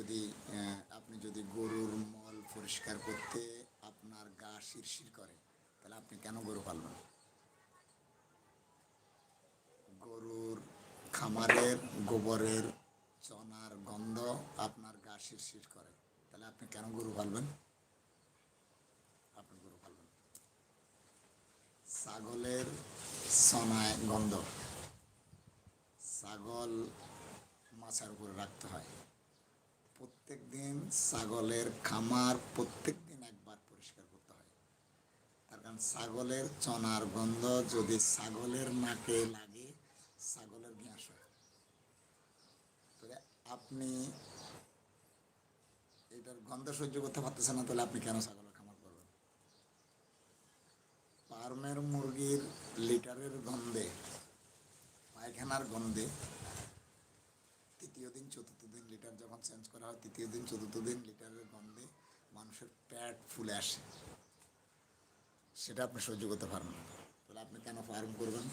যদি আপনি যদি গরুর মল পরিষ্কার করতে আপনার গা শিরশির করে, তাহলে আপনি কেন গরু পালবেন? গরুর খামারের গোবরের চনার গন্ধ আপনার গা শিরশির করে, তাহলে আপনি কেন গরু পালবেন? আপনি গরু পালবেন। ছাগলের ছনায় গন্ধ, ছাগল মাচার উপরে রাখতে হয়। প্রত্যেক দিন ছাগলের খামার প্রত্যেক দিন একবার পরিষ্কার করতে হয়। তার কারণ ছাগলের চনার গন্ধ যদি ছাগলের নাকে লাগে, ছাগলের গ্যাস হয়। তাহলে আপনি এটার গন্ধ সহ্য করতে পারতেছেন না, তাহলে আপনি কেন ছাগলের খামার করবেন? ফার্মের মুরগির লিটারের গন্ধে, পায়খানার গন্ধে, তৃতীয় দিন চতুর্থ দিন লিটার যখন চেঞ্জ করা হয়, তৃতীয় দিন চতুর্থ দিন লিটারের গন্ধে মানুষের পেট ফুলে আসে, সেটা আপনি সহ্য করতে পারবেন না, তাহলে আপনি কেন ফার্ম করবেন?